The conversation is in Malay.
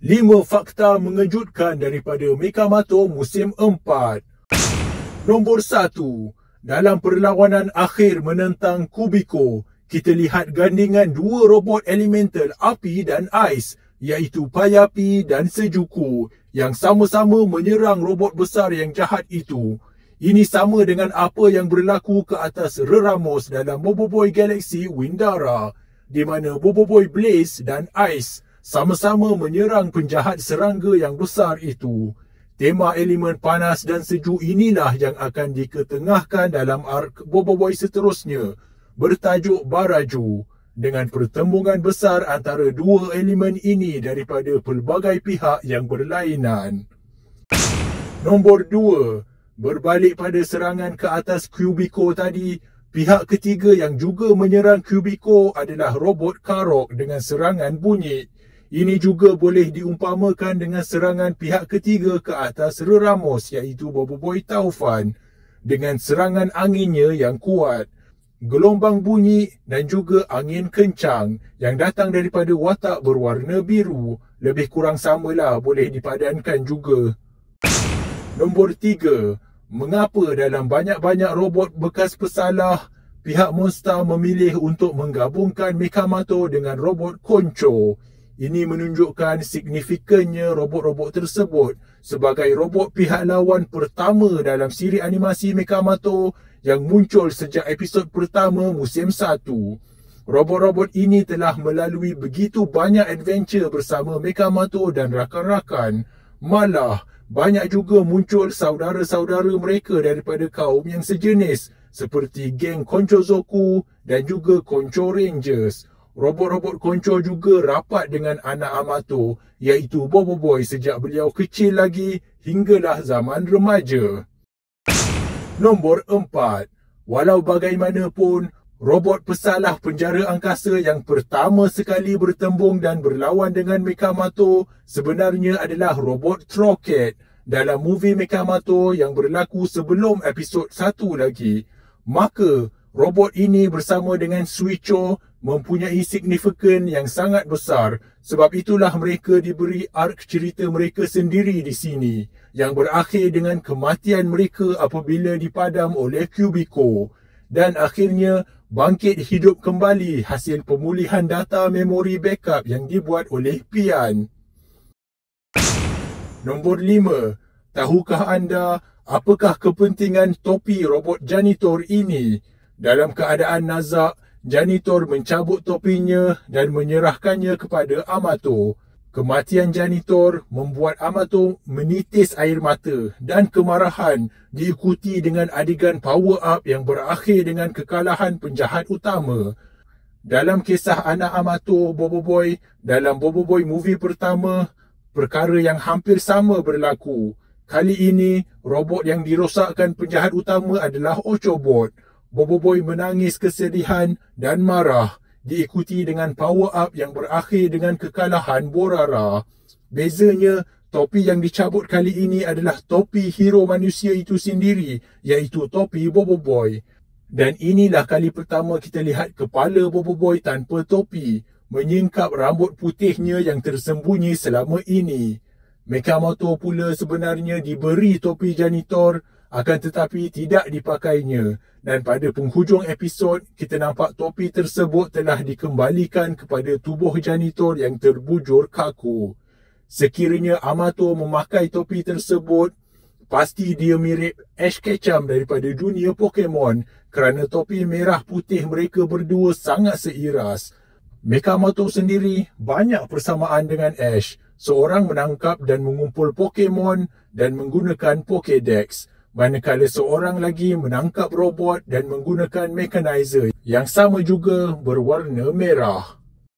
5 fakta mengejutkan daripada Mekamato musim 4. Nombor 1. Dalam perlawanan akhir menentang Kubiko, kita lihat gandingan dua robot elemental api dan ais, iaitu Payapi dan Sejuku, yang sama-sama menyerang robot besar yang jahat itu. Ini sama dengan apa yang berlaku ke atas Reramos dalam Boboiboy Galaxy Windara, di mana Boboiboy Blaze dan Ice sama-sama menyerang penjahat serangga yang besar itu. Tema elemen panas dan sejuk inilah yang akan diketengahkan dalam ark Boboiboy seterusnya, bertajuk Baraju, dengan pertembungan besar antara dua elemen ini daripada pelbagai pihak yang berlainan. Nombor 2. Berbalik pada serangan ke atas Kubiko tadi, pihak ketiga yang juga menyerang Kubiko adalah robot Karok dengan serangan bunyi. Ini juga boleh diumpamakan dengan serangan pihak ketiga ke atas Reramos, iaitu Boboiboy Taufan, dengan serangan anginnya yang kuat, gelombang bunyi dan juga angin kencang yang datang daripada watak berwarna biru. Lebih kurang samalah, boleh dipadankan juga. Nombor 3. Mengapa dalam banyak-banyak robot bekas pesalah, pihak Monster memilih untuk menggabungkan Mekamato dengan robot Koncho? Ini menunjukkan signifikannya robot-robot tersebut sebagai robot pihak lawan pertama dalam siri animasi Mekamato yang muncul sejak episod pertama musim 1. Robot-robot ini telah melalui begitu banyak adventure bersama Mekamato dan rakan-rakan. Malah, banyak juga muncul saudara-saudara mereka daripada kaum yang sejenis seperti geng Konchozoku dan juga Koncho Rangers. Robot-robot Koncho juga rapat dengan anak Amato, iaitu Boboiboy sejak beliau kecil lagi hinggalah zaman remaja. Nombor 4. Walau bagaimanapun, robot pesalah penjara angkasa yang pertama sekali bertembung dan berlawan dengan Mekamato sebenarnya adalah robot Trocket dalam movie Mekamato yang berlaku sebelum episod 1 lagi. Maka, robot ini bersama dengan Suicho mempunyai signifikan yang sangat besar. Sebab itulah mereka diberi ark cerita mereka sendiri di sini, yang berakhir dengan kematian mereka apabila dipadam oleh Kubiko, dan akhirnya bangkit hidup kembali hasil pemulihan data memori backup yang dibuat oleh Pian. Nombor 5. Tahukah anda apakah kepentingan topi robot janitor ini? Dalam keadaan nazak, janitor mencabut topinya dan menyerahkannya kepada Amato. Kematian janitor membuat Amato menitis air mata dan kemarahan, diikuti dengan adegan power up yang berakhir dengan kekalahan penjahat utama. Dalam kisah anak Amato Boboiboy dalam Boboiboy movie pertama, perkara yang hampir sama berlaku. Kali ini, robot yang dirosakkan penjahat utama adalah Ochobot. Boboiboy menangis kesedihan dan marah, diikuti dengan power up yang berakhir dengan kekalahan Borara. Bezanya, topi yang dicabut kali ini adalah topi hero manusia itu sendiri, iaitu topi Boboiboy. Dan inilah kali pertama kita lihat kepala Boboiboy tanpa topi, menyingkap rambut putihnya yang tersembunyi selama ini. Mekamato pula sebenarnya diberi topi janitor, akan tetapi tidak dipakainya, dan pada penghujung episod kita nampak topi tersebut telah dikembalikan kepada tubuh janitor yang terbujur kaku. Sekiranya Amato memakai topi tersebut, pasti dia mirip Ash Ketchum daripada dunia Pokemon kerana topi merah putih mereka berdua sangat seiras. Mekamato sendiri banyak persamaan dengan Ash, seorang menangkap dan mengumpul Pokemon dan menggunakan Pokédex, manakala seorang lagi menangkap robot dan menggunakan mechanizer yang sama juga berwarna merah.